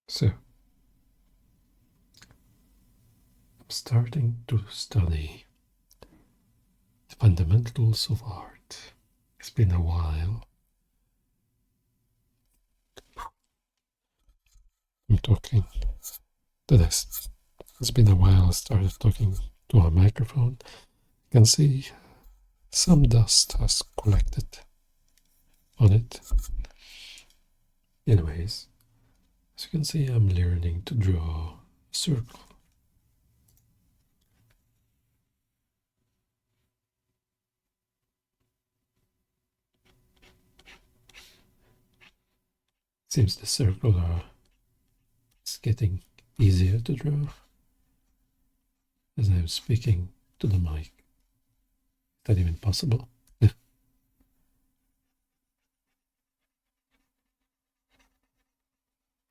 So, I'm starting to study the fundamentals of art. It's been a while. I'm talking to this. It's been a while I started talking to a microphone. You can see some dust has collected on it. Anyways, as you can see, I'm learning to draw a circle. Seems the circle is getting easier to draw as I'm speaking to the mic. Is that even possible?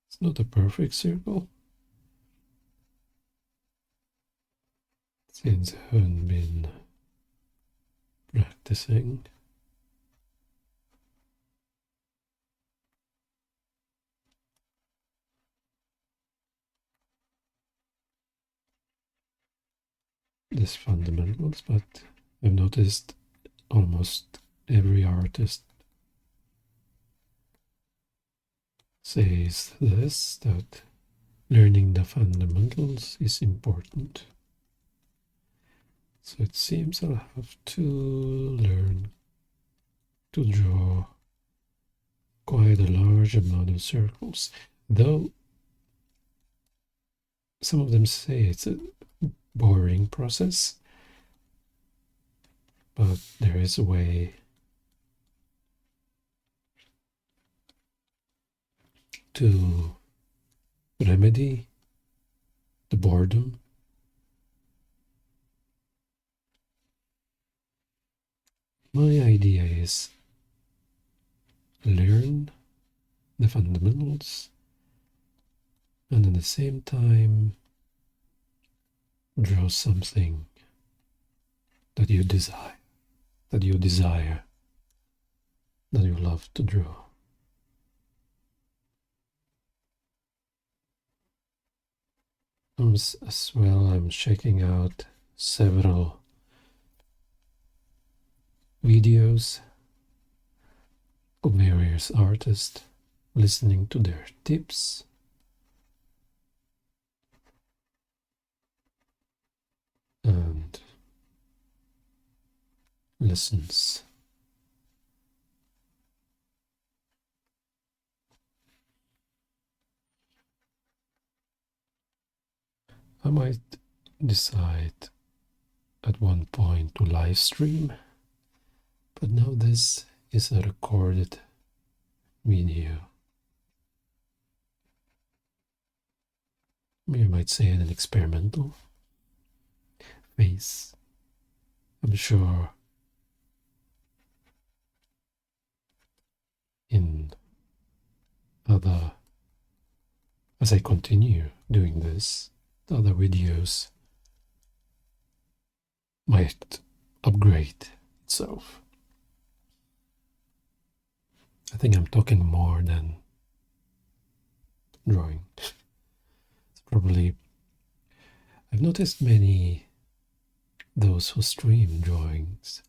It's not a perfect circle, since I haven't been practicing. These fundamentals, but I've noticed almost every artist says this, that learning the fundamentals is important. So it seems I'll have to learn to draw quite a large amount of circles, though some of them say it's a boring process, but there is a way to remedy the boredom. My idea is learn the fundamentals and at the same time draw something that you desire, that you desire, that you love to draw. As well, I'm checking out several videos of various artists, listening to their tips, and lessons. I might decide at one point to live stream, but now this is a recorded video. You might say an experimental phase. I'm sure in other, as I continue doing this, the other videos might upgrade itself. I think I'm talking more than drawing. It's probably, I've noticed many those who stream drawings,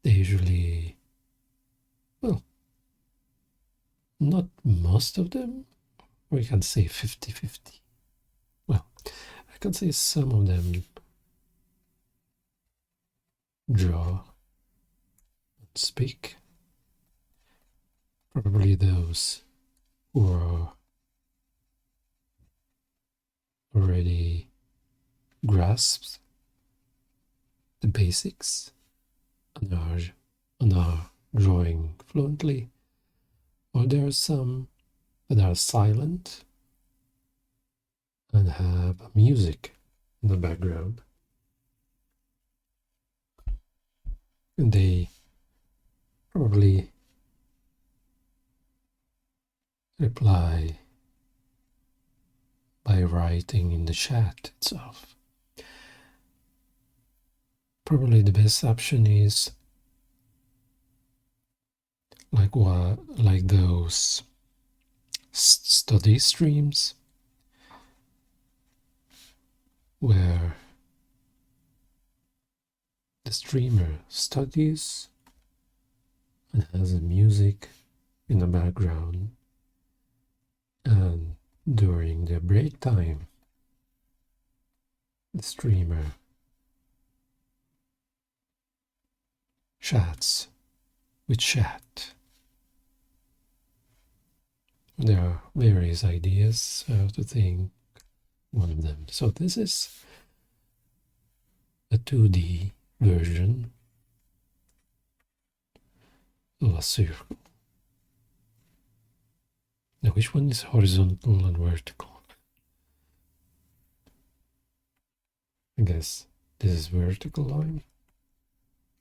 they usually, well, not most of them, or you can say 50-50. Well, I can say some of them draw and speak. Probably those who are already grasped the basics and are drawing fluently, or there are some that are silent and have music in the background, and they probably reply by writing in the chat itself. Probably the best option is like those study streams where the streamer studies and has a music in the background, and during the break time the streamer chats with chat. There are various ideas how to think one of them. So this is a 2D version of a circle. Now which one is horizontal and vertical? I guess this is vertical line.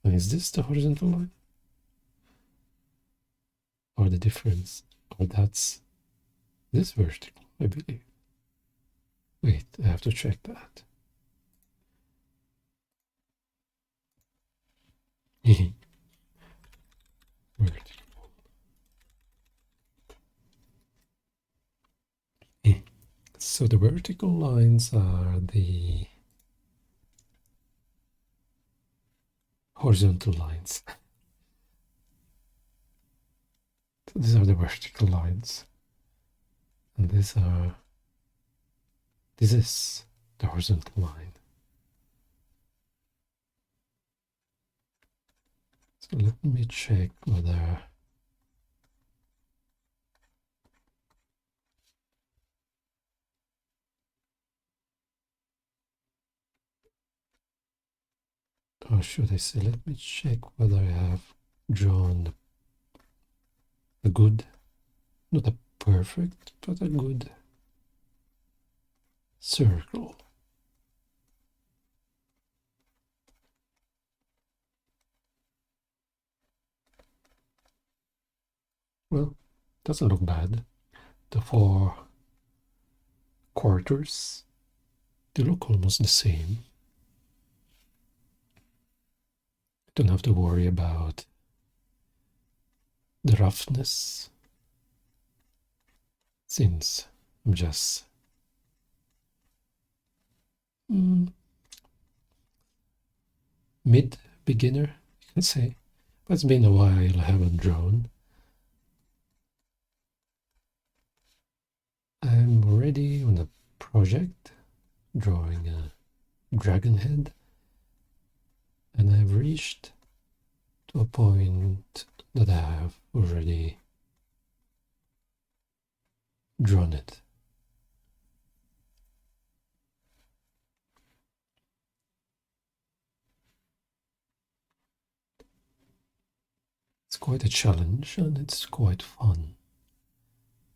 And is this the horizontal line? Or the difference? Or that's this vertical, I believe. Wait, I have to check that. Vertical. So the vertical lines are the horizontal lines. So these are the vertical lines. And this is the horizontal line. So let me check whether or should I say, let me check whether I have drawn a good, not a perfect, but a good circle. Well, doesn't look bad. The four quarters, they look almost the same. Don't have to worry about the roughness, since I'm just mid beginner, you can say. But it's been a while I haven't drawn. I'm already on a project drawing a dragon head, and I've reached to a point that I have already drawn it. It's quite a challenge and it's quite fun.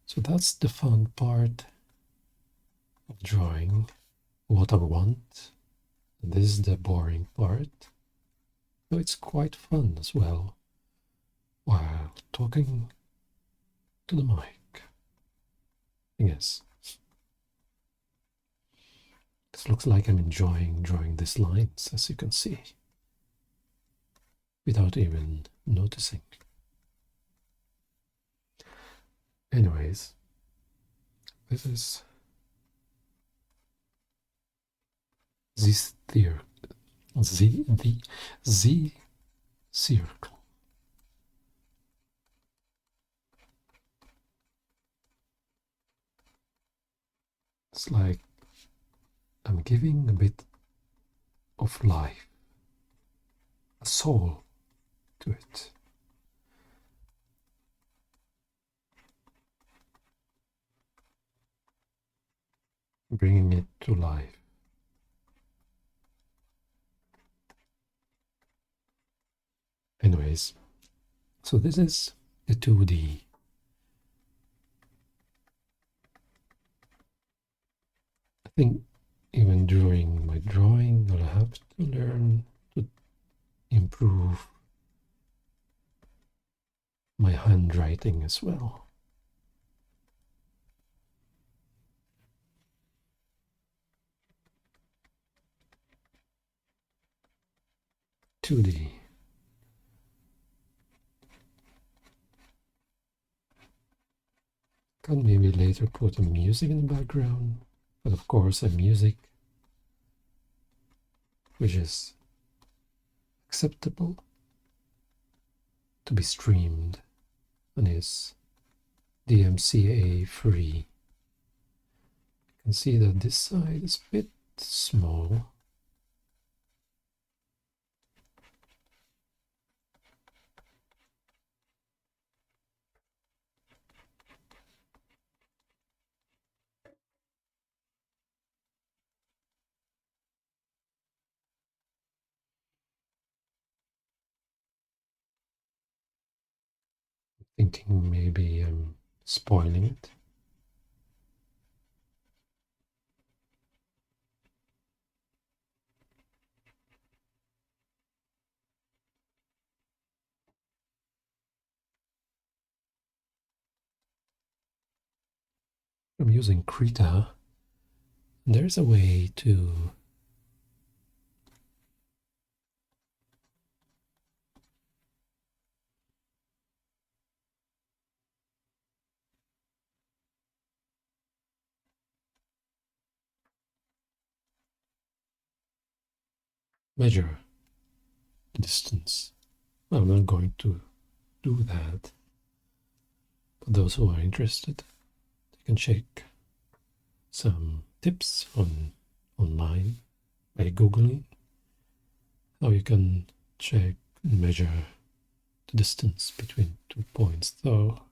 So that's the fun part of drawing, what I want. And this is the boring part. So it's quite fun as well while talking to the mic. Yes. This looks like I'm enjoying drawing these lines, as you can see, without even noticing. Anyways, this is this theory, the Z circle. It's like I'm giving a bit of life, a soul to it. Bringing it to life. Anyways, so this is the 2D. I think even during my drawing, I'll have to learn to improve my handwriting as well. 2D. Can maybe later put a music in the background, but of course a music which is acceptable to be streamed and is DMCA free. You can see that this side is a bit small. Thinking maybe I'm spoiling it. I'm using Krita. There's a way to measure the distance. I'm not going to do that. For those who are interested, you can check some tips online by Googling how you can check and measure the distance between 2 points. So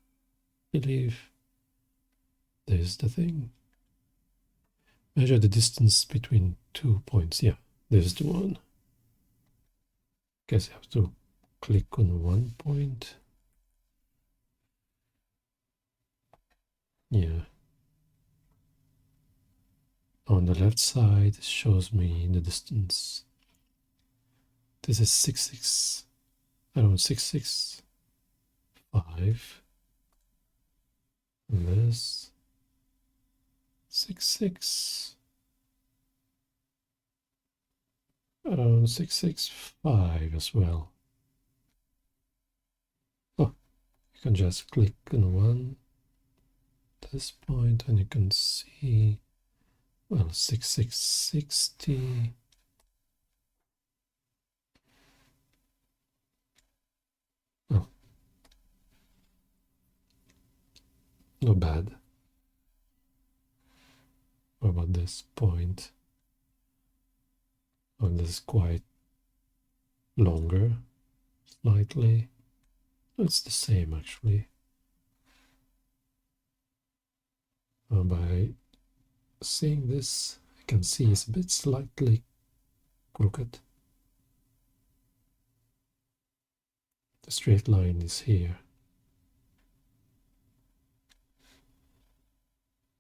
I believe this is the thing. Measure the distance between 2 points. Yeah, this is the one. Guess I have to click on 1 point. Yeah. On the left side, it shows me the distance. This is 665. And this 66. Around 665 as well. Oh, you can just click on this point and you can see, well, 6660. Oh, not bad. What about this point? Oh, this is quite longer, slightly. It's the same actually. By seeing this, I can see it's a bit slightly crooked. The straight line is here.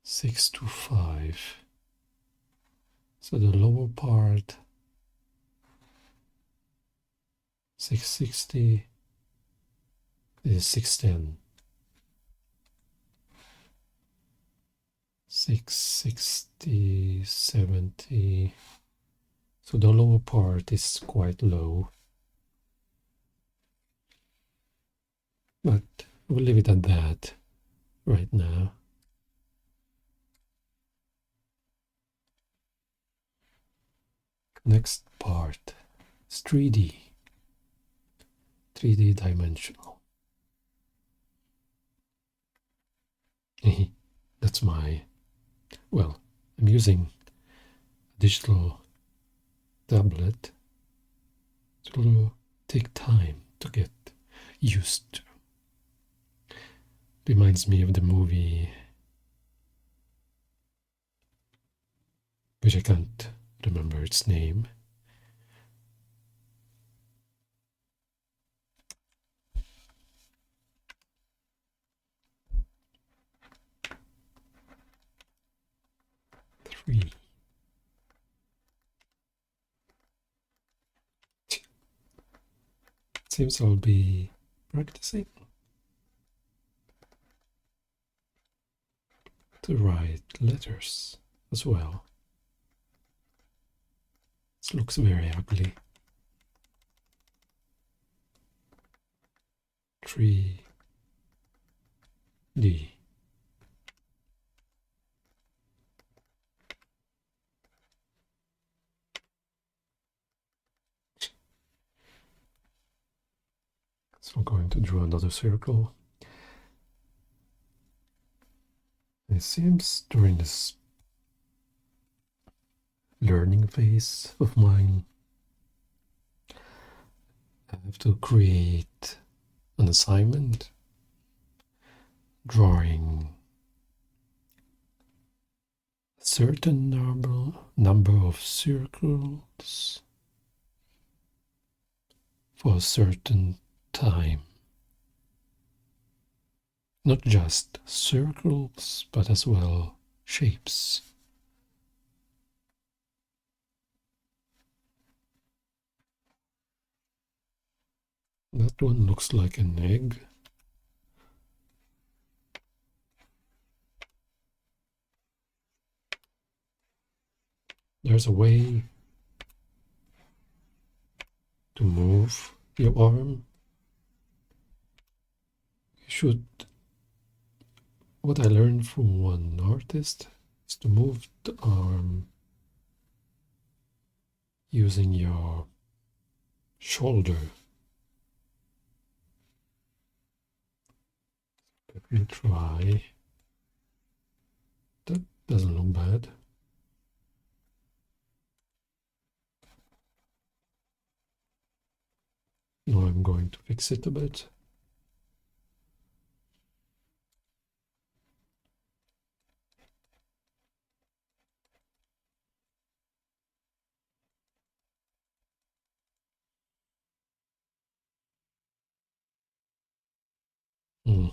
625. So the lower part 660 is 610. 660, 70. So the lower part is quite low. But we'll leave it at that right now. Next part is 3D. 3D dimensional. That's my, well, I'm using a digital tablet. It will take time to get used to. Reminds me of the movie, which I can't remember its name. Three. It seems I'll be practicing to write letters as well. This looks very ugly. 3D. So I'm going to draw another circle. It seems during this learning phase of mine, I have to create an assignment drawing a certain number of circles for a certain time. Not just circles, but as well shapes. That one looks like an egg. There's a way to move your arm. You should, what I learned from one artist is to move the arm using your shoulder. Let me try. That doesn't look bad. Now I'm going to fix it a bit. Mm.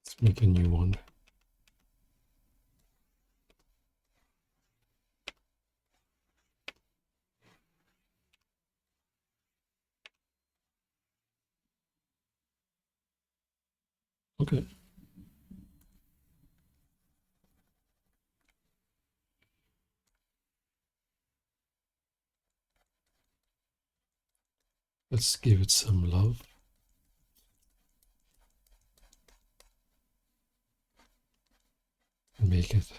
Let's make a new one. Okay. Let's give it some love. And make it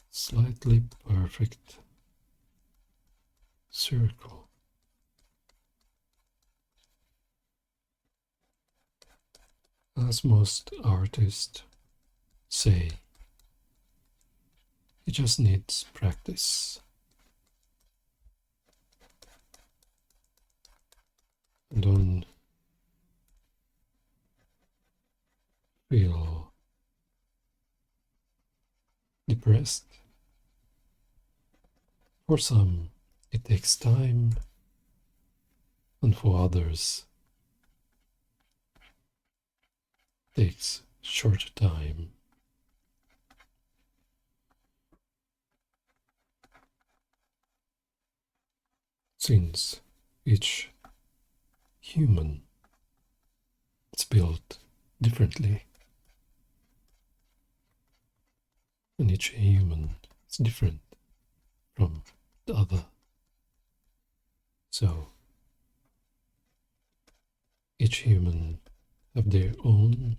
slightly perfect circle. As most artists say, it just needs practice. And don't feel depressed. For some, it takes time, and for others, it takes shorter time. Since each human is built differently, and each human is different from the other. So each human have their own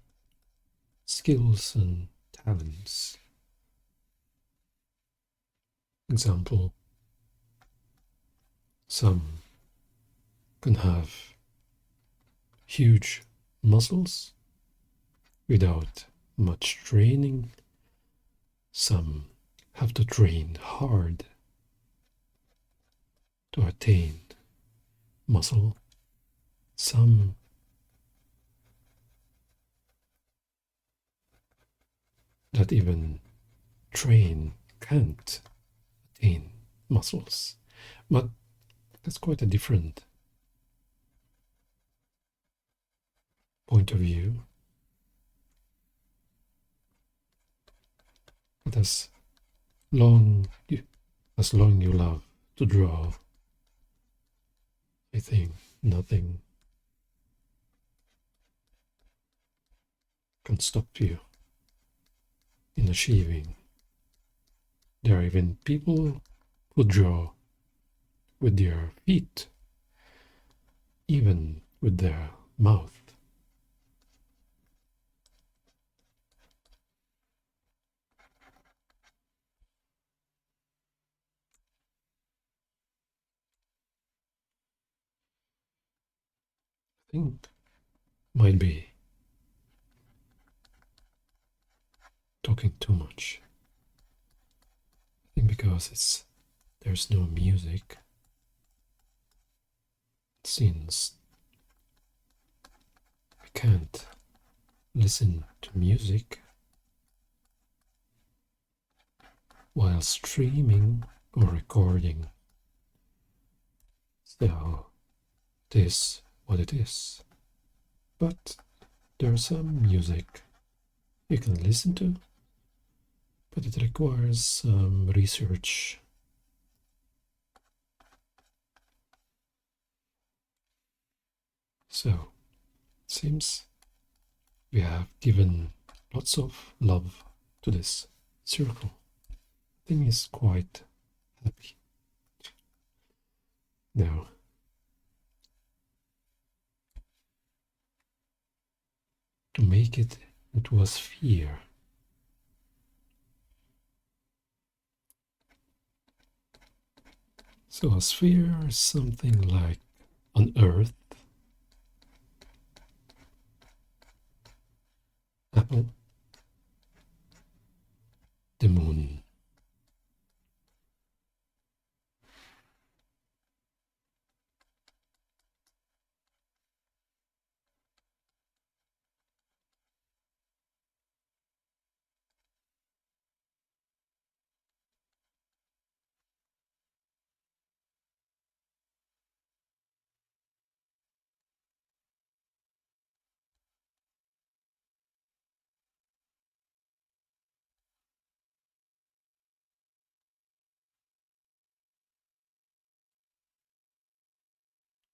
skills and talents. Example, some can have huge muscles without much training. Some have to train hard to attain muscle. Some that even train can't attain muscles. But that's quite a different point of view. But long as long you love to draw, I think nothing can stop you in achieving. There are even people who draw with their feet, even with their mouth. think might be talking too much. I think because there's no music, since I can't listen to music while streaming or recording. So it is what it is. But there's some music you can listen to, but it requires some research. So it seems we have given lots of love to this circle. I think he's quite happy. Now, to make it into a sphere, so a sphere is something like an earth, apple, the moon.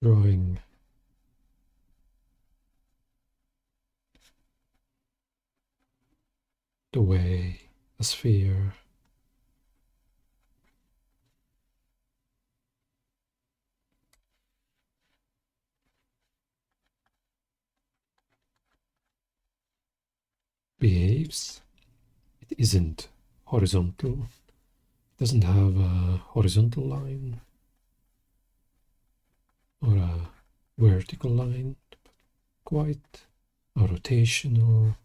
Drawing the way a sphere behaves. It isn't horizontal, it doesn't have a horizontal line or a vertical line, quite a rotational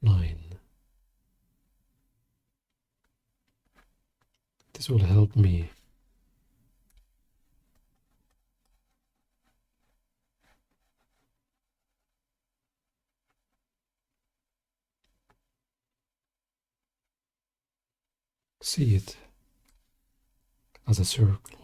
line. This will help me see it as a circle.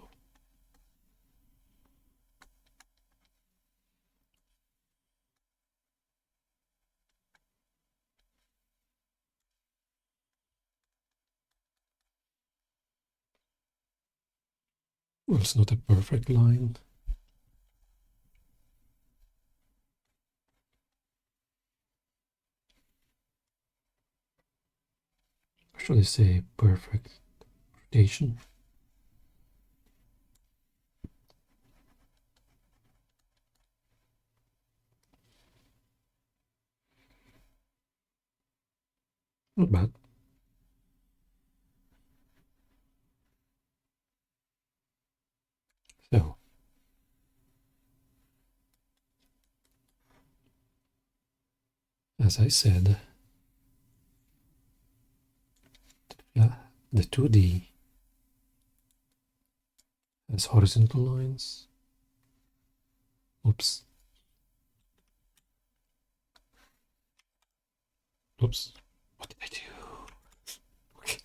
Well, it's not a perfect line. Should I say perfect rotation? Not bad. So, as I said, yeah, the 2D has horizontal lines. Oops. Oops. What did I do? Okay.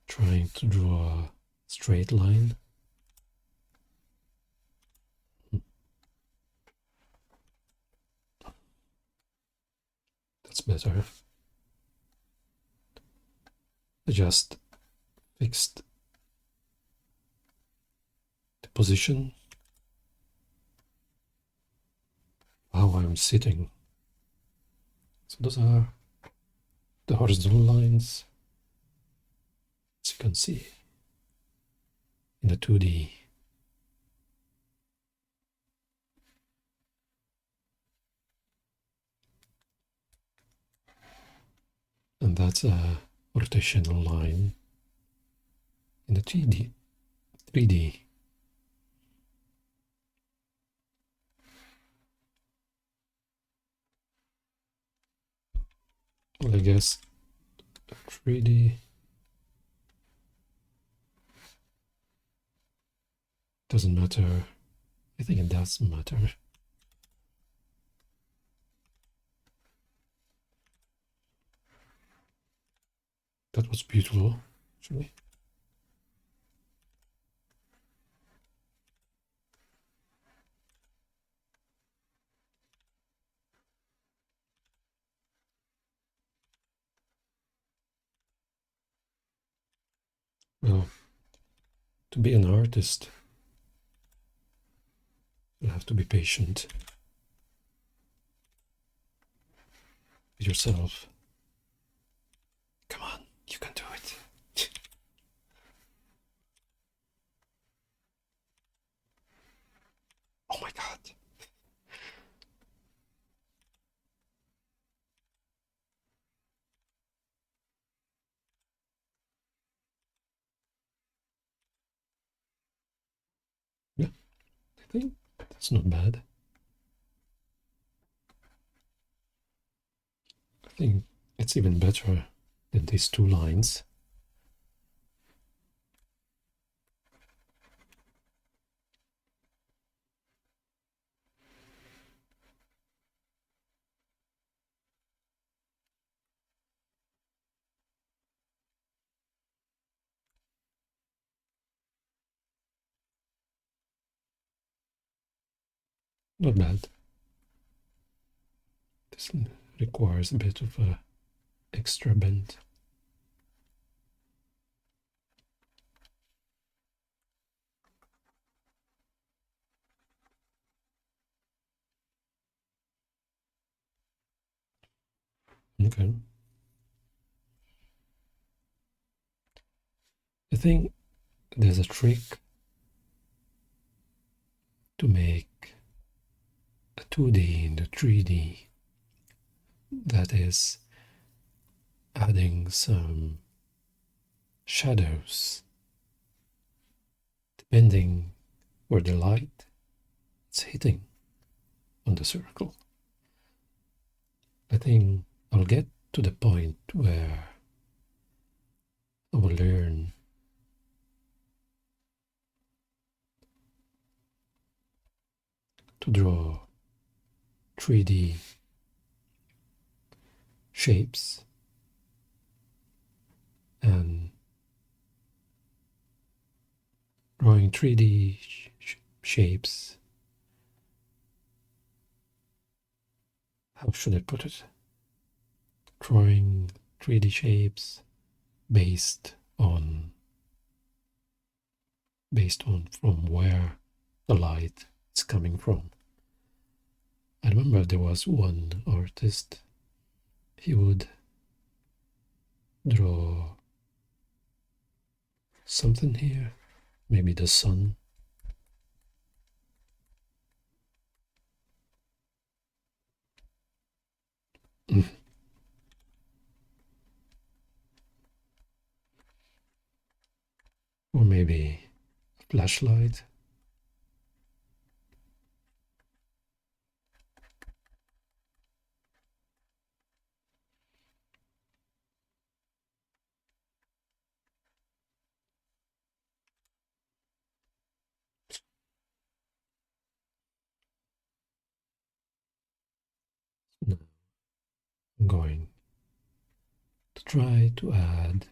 Trying to draw a straight line. That's better. I just fixed the position, how I'm sitting. So those are the horizontal lines, as you can see in the 2D. And that's a rotational line in the 3D. Well, I guess 3D doesn't matter. I think it does matter. That was beautiful, actually. Well, to be an artist, you have to be patient with yourself. Come on, you can do it. Oh my god. Yeah, I think that's not bad. I think it's even better than these two lines. Not bad. This requires a bit of a extra bend. Okay. I think there's a trick to make a 2D into 3D, that is adding some shadows depending where the light is hitting on the circle. I think I'll get to the point where I will learn to draw 3D shapes and drawing 3D shapes. How should I put it? Drawing 3D shapes based on from where the light is coming from. I remember there was one artist, he would draw something here, maybe the sun. Mm. Or maybe a flashlight. Now I'm going to try to add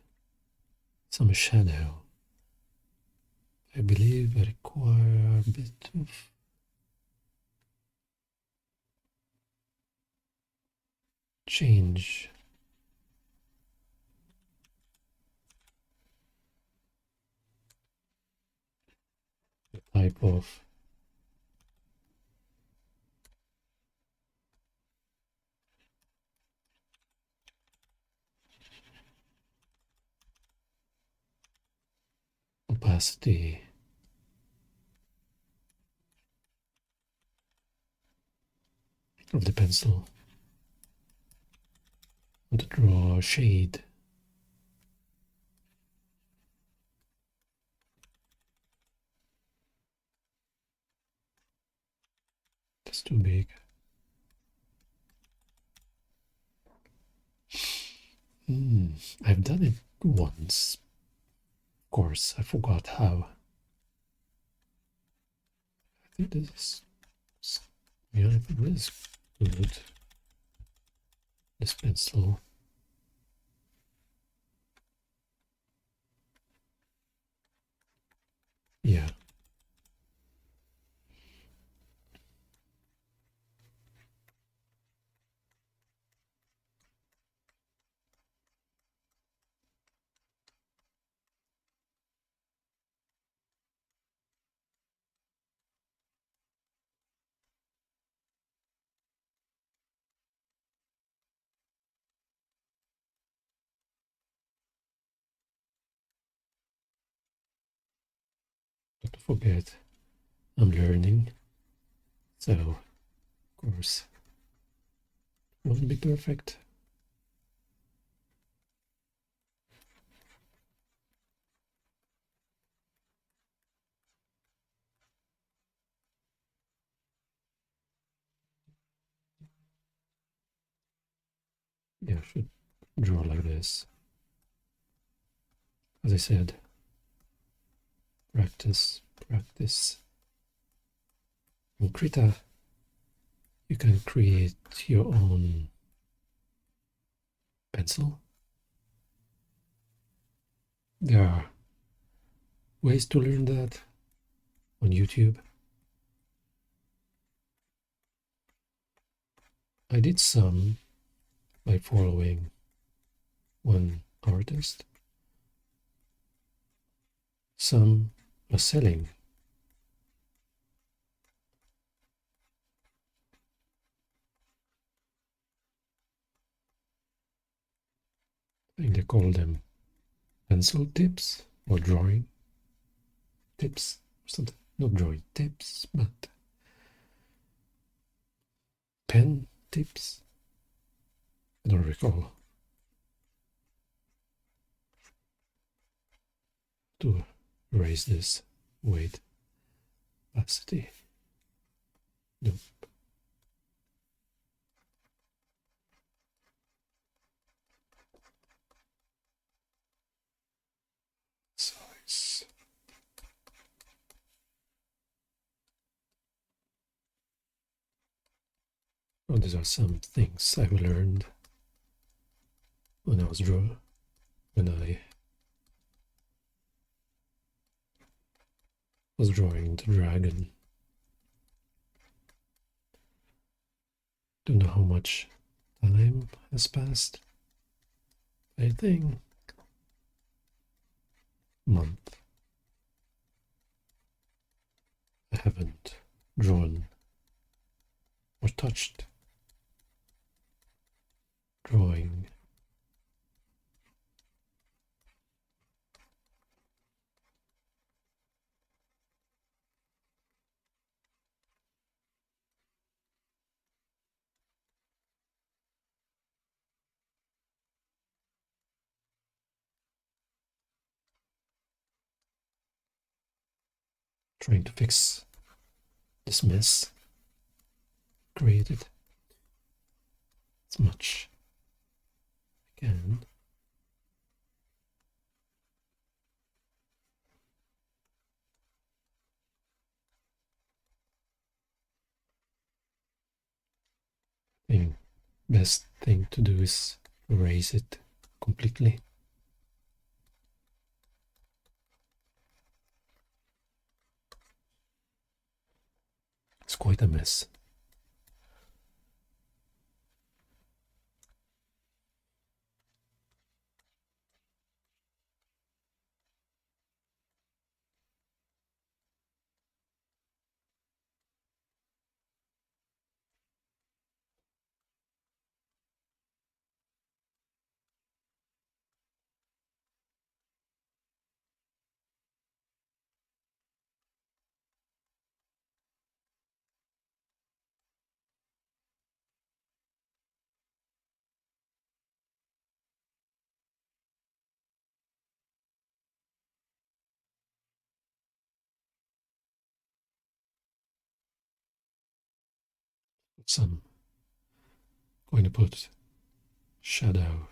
some shadow. I believe I require a bit of change the type of opacity of the pencil. I want to draw a shade. That's too big. I've done it once. Of course, I forgot how. I think this is, yeah, I think this is good. This pencil. Yeah. Not to forget, I'm learning. So, of course, it won't be perfect. Yeah, I should draw like this. As I said, practice, practice. In Krita, you can create your own pencil. There are ways to learn that on YouTube. I did some by following one artist. Some are selling. I think they call them pencil tips or drawing tips. Something. Not drawing tips, but pen tips. I don't recall. To raise this weight opacity. No. Size. Oh, these are some things I've learned when I was drawing the dragon. Don't know how much time has passed. I think month. I haven't drawn or touched drawing. Trying to fix this mess created as much I can. I think best thing to do is erase it completely. It's quite a mess. Some going to put shadow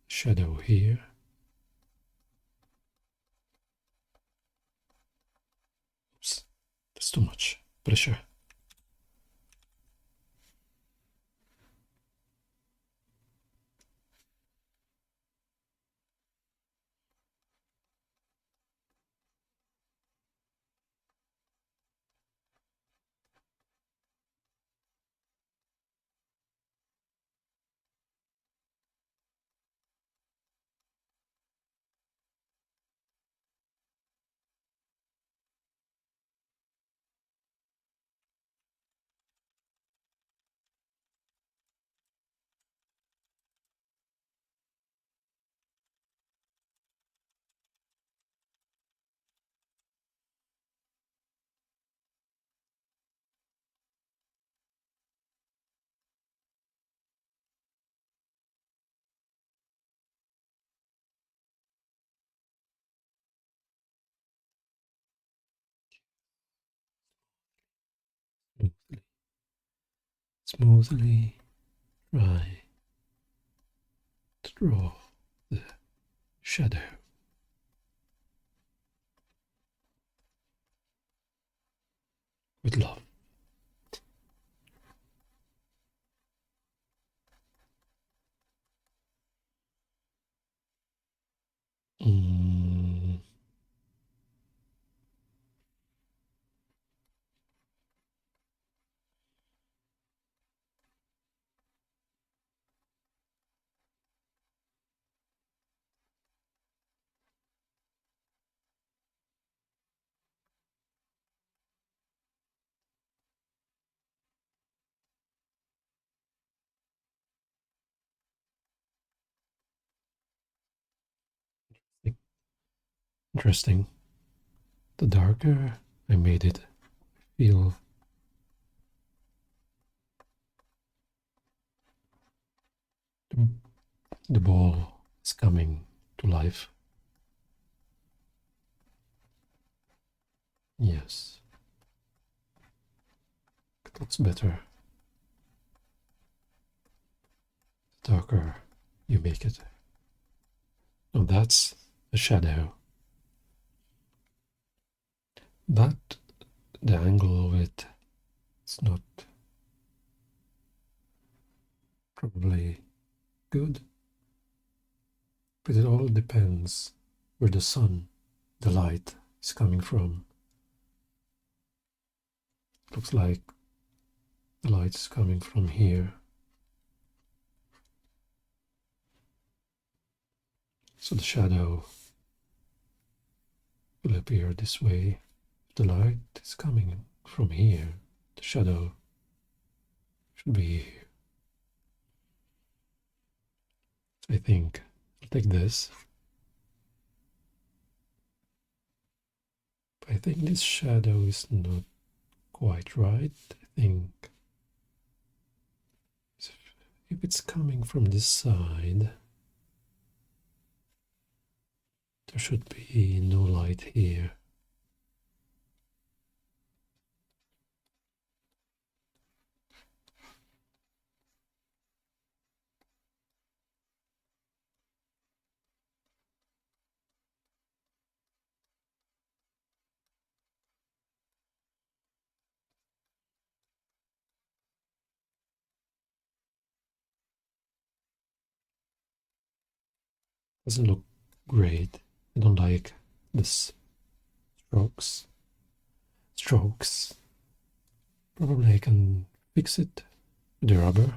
shadow here. Oops, that's too much pressure. Smoothly, smoothly try to draw the shadow with love. Mm, interesting. The darker I made it, feel the, the ball is coming to life. Yes, it looks better. The darker you make it. Now that's a shadow, but the angle of it is not probably good, but it all depends where the sun, the light, is coming from. Looks like the light is coming from here. So the shadow will appear this way. If the light is coming from here, the shadow should be here. I think I'll take this. But I think this shadow is not quite right. I think if it's coming from this side, there should be no light here. Doesn't look great. I don't like this strokes. Strokes. Probably I can fix it with the rubber.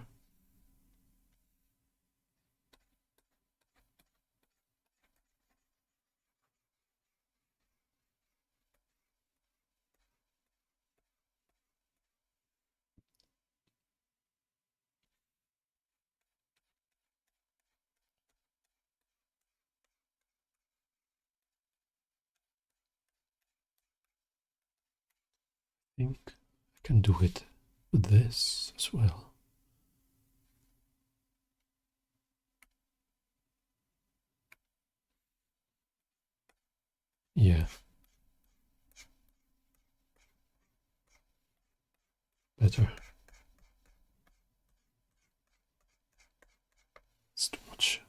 I think I can do it with this as well. Yeah, better. It's too much.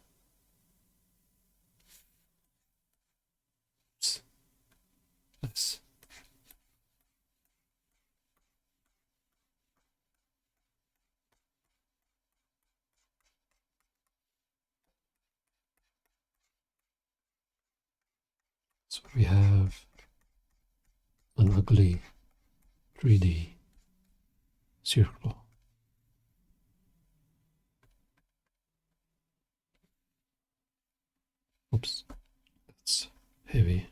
So we have an ugly 3D circle. Oops, that's heavy.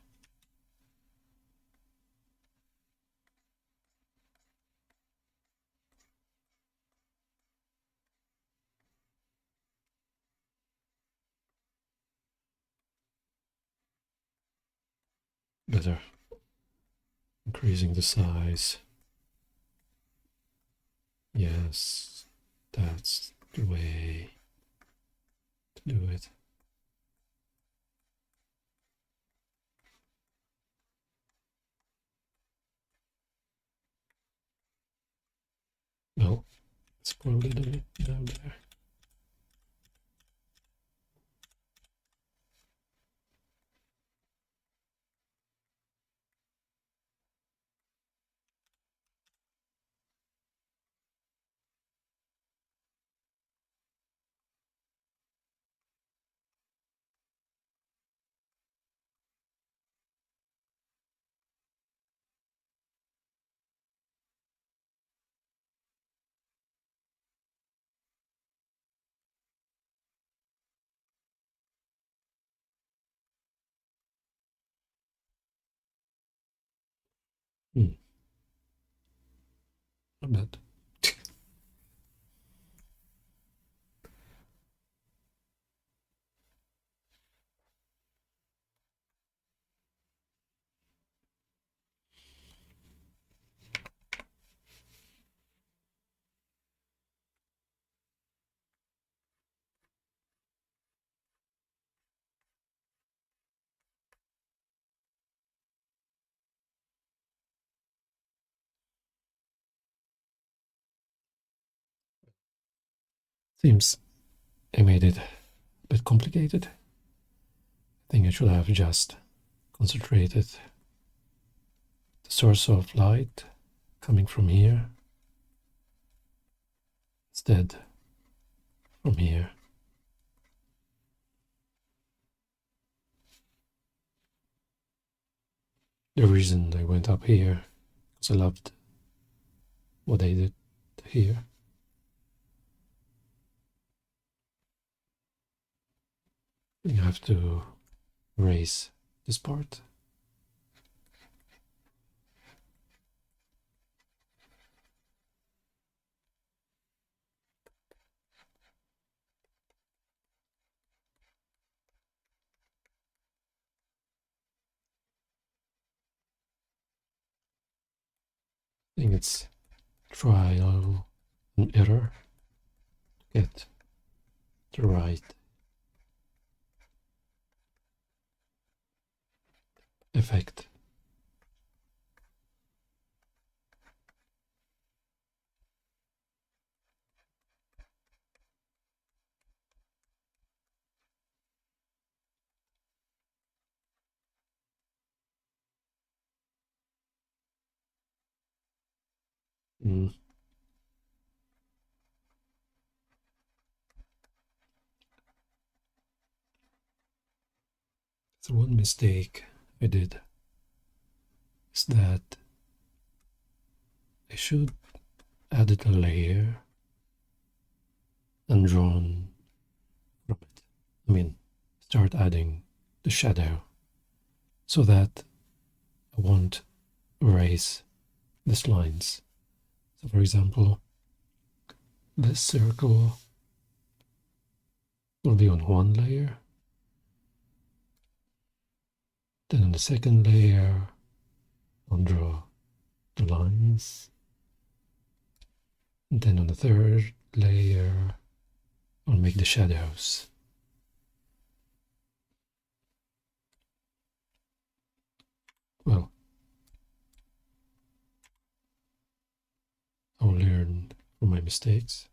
Better increasing the size. Yes, that's the way to do it. Well, it's probably down there. Hmm, not bad. Seems I made it a bit complicated. I think I should have just concentrated the source of light coming from here instead from here. The reason I went up here because I loved what I did here. You have to erase this part. I think it's trial and error to get the right effect. Mm. So one mistake I did is that I should added a layer and drawn from it. I mean, start adding the shadow so that I won't erase these lines. So, for example, this circle will be on one layer, then on the second layer, I'll draw the lines, and then on the third layer, I'll make the shadows. Well, I'll learn from my mistakes.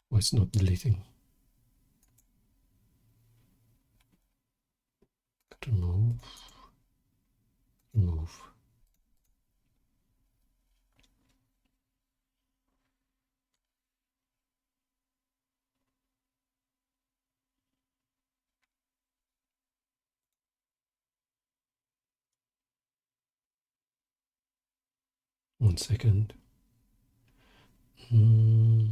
Why it's not deleting? Remove, remove. 1 second. Mm.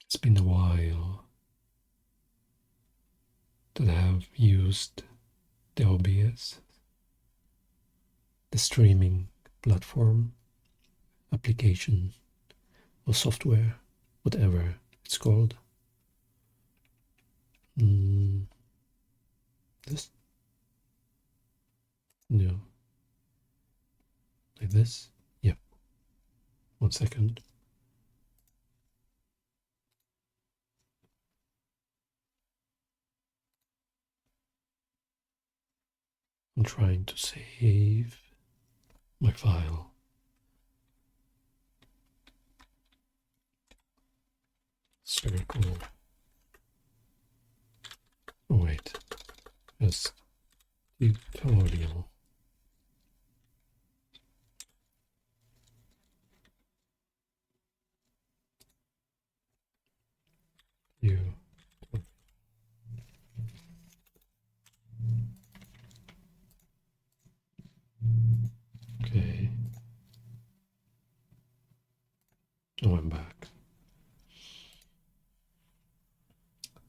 It's been a while that I have used the OBS, the streaming platform, application, or software, whatever it's called. This? No. Like this? Yep. 1 second. I'm trying to save my file. Circle. Oh wait. Yes. Tutorial. You. Okay. Oh, I'm back.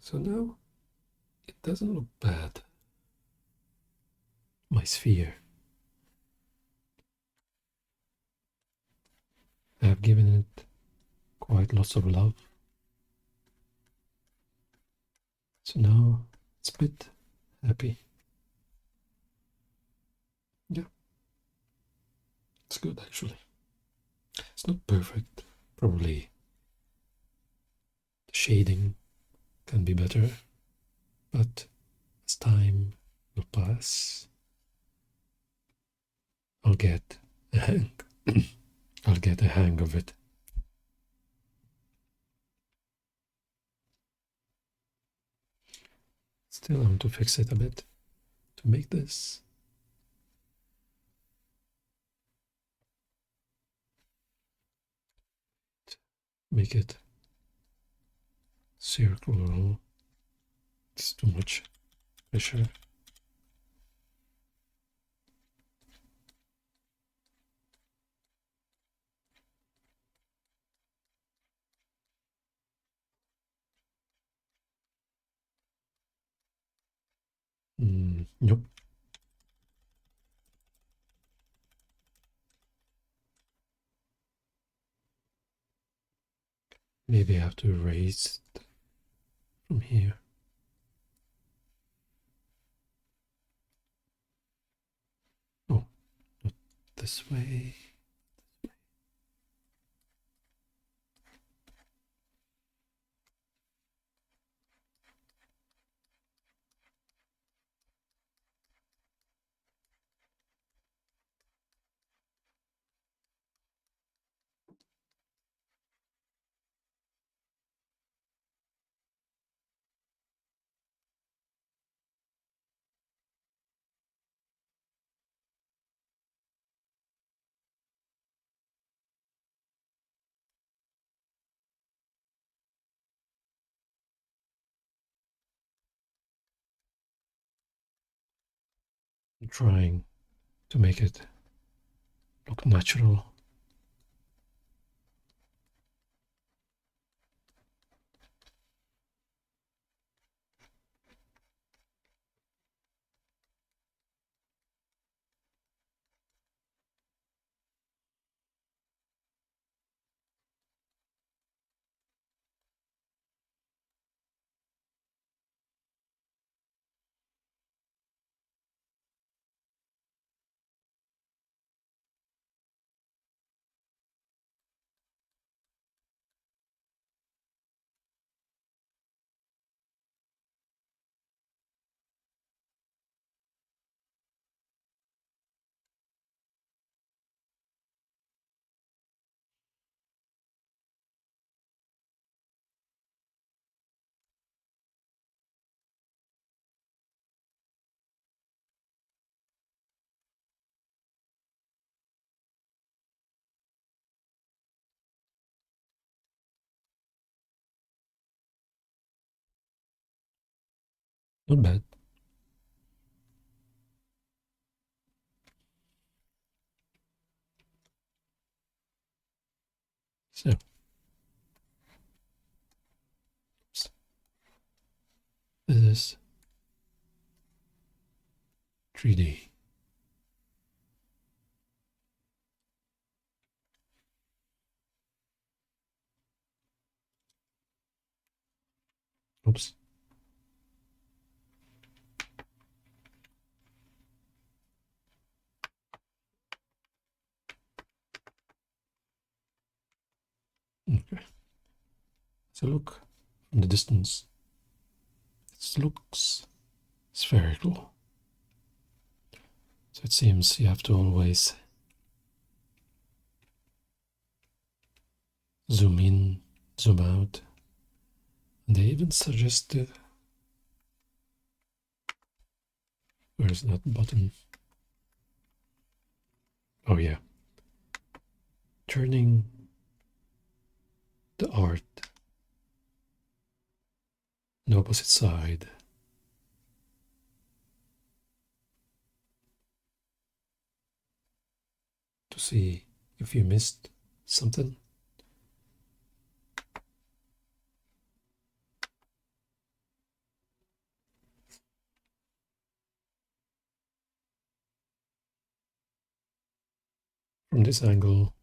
So now it doesn't look bad. My sphere. I have given it quite lots of love. So now it's a bit happy. Yeah, it's good actually. It's not perfect. Probably the shading can be better, but as time will pass, I'll get a hang. I'll get a hang of it. Still, I want to fix it a bit to make this make it circular. It's too much pressure. Nope. Maybe I have to erase it from here. Oh, not this way. I'm trying to make it look natural. Not bad. So, this is 3D. Oops. Okay. So look from the distance. It looks spherical. So it seems you have to always zoom in, zoom out. And they even suggest where is that button? Oh yeah. Turning the art on the opposite side. To see if you missed something. From this angle,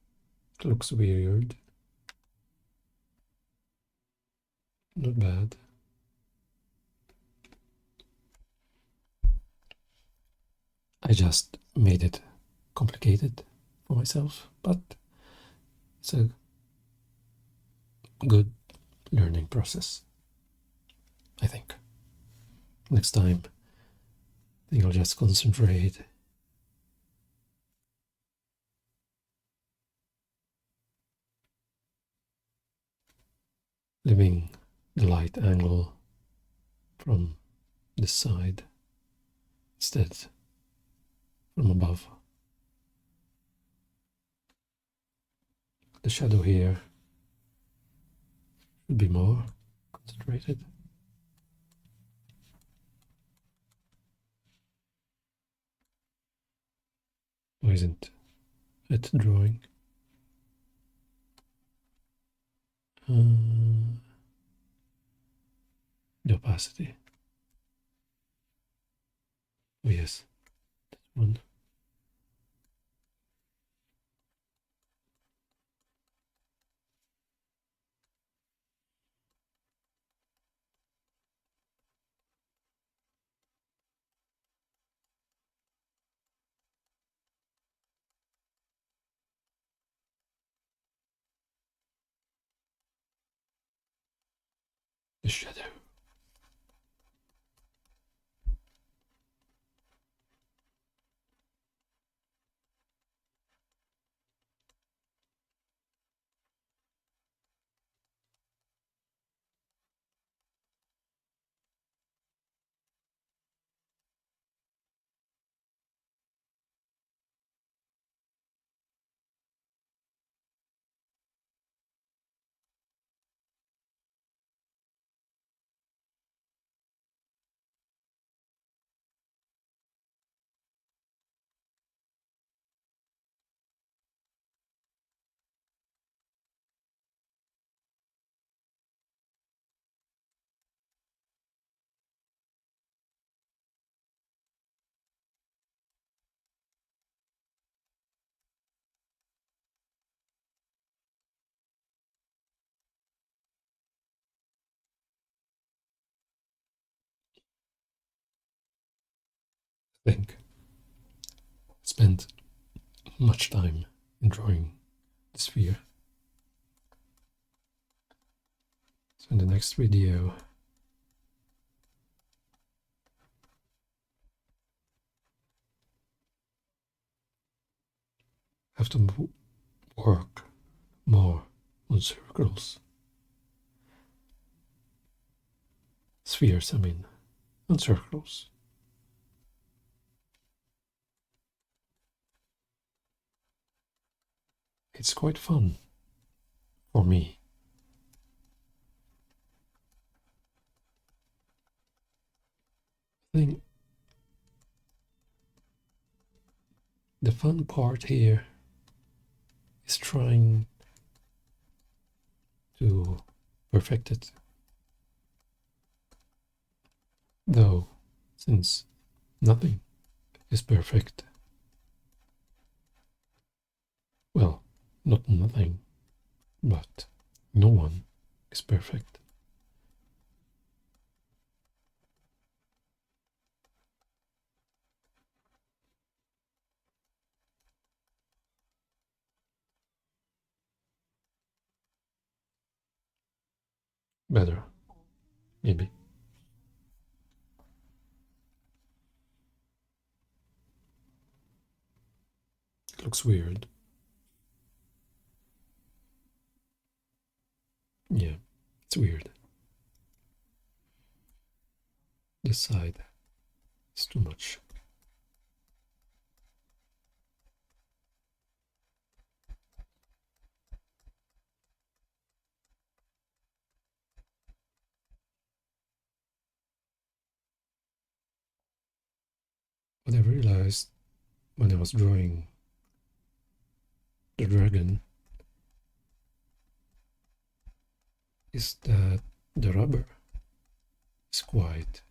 it looks weird. Not bad. I just made it complicated for myself, but it's a good learning process, I think. Next time, I think I'll just concentrate. Leaving the light angle from this side instead from above. The shadow here should be more concentrated. Or isn't it drawing? The opacity. Oh yes, this one. The shadow. I think I spent much time in drawing the sphere. So in the next video, I have to work more on circles. Spheres, I mean, on circles. It's quite fun for me. I think the fun part here is trying to perfect it. Though, since nothing is perfect, well, not nothing, but no one is perfect. Better, maybe. It looks weird. Yeah, it's weird. This side is too much. What I realized when I was drawing the dragon is that the rubber is quite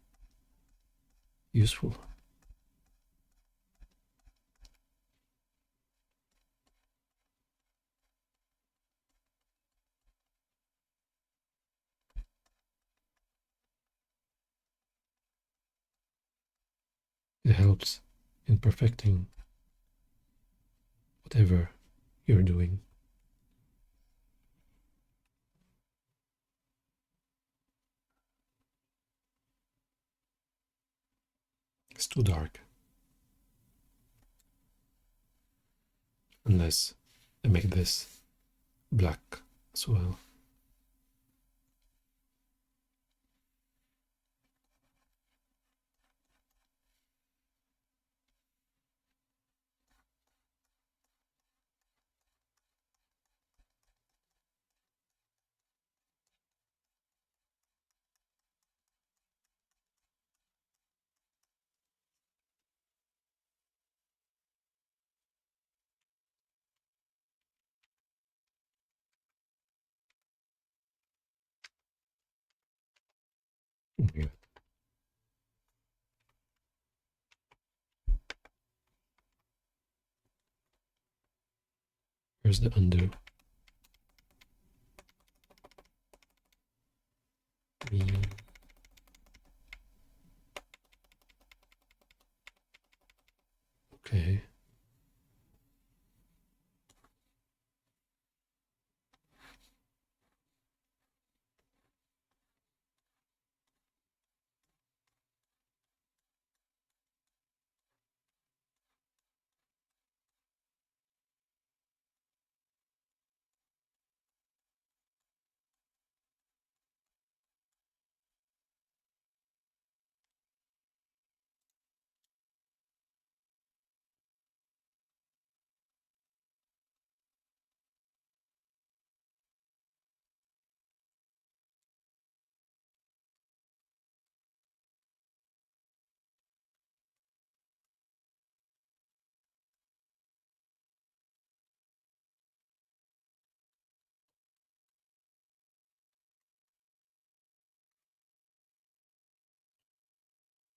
useful. It helps in perfecting whatever you're doing. It's too dark. Unless I make this black as well. Oh my God. Here's the undo. Okay.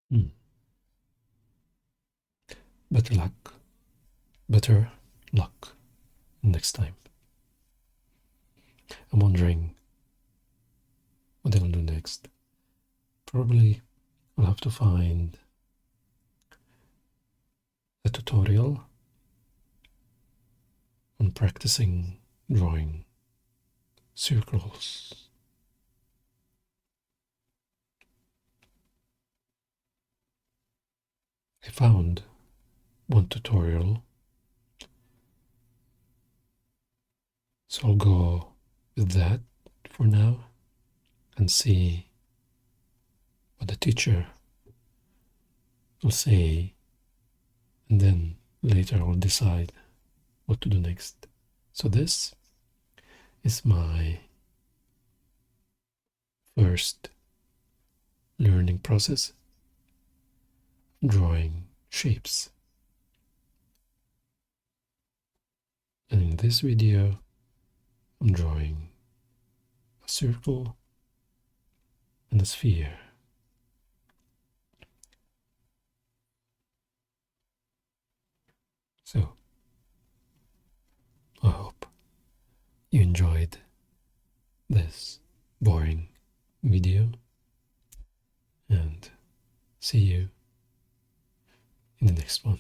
Hmm. Better luck. Better luck next time. I'm wondering what I'll do next. Probably I'll have to find a tutorial on practicing drawing circles. I found one tutorial, so I'll go with that for now and see what the teacher will say, and then later I'll decide what to do next. So this is my first learning process. drawing shapes. And in this video, I'm drawing a circle and a sphere. So, I hope you enjoyed this boring video, and see you in the next one.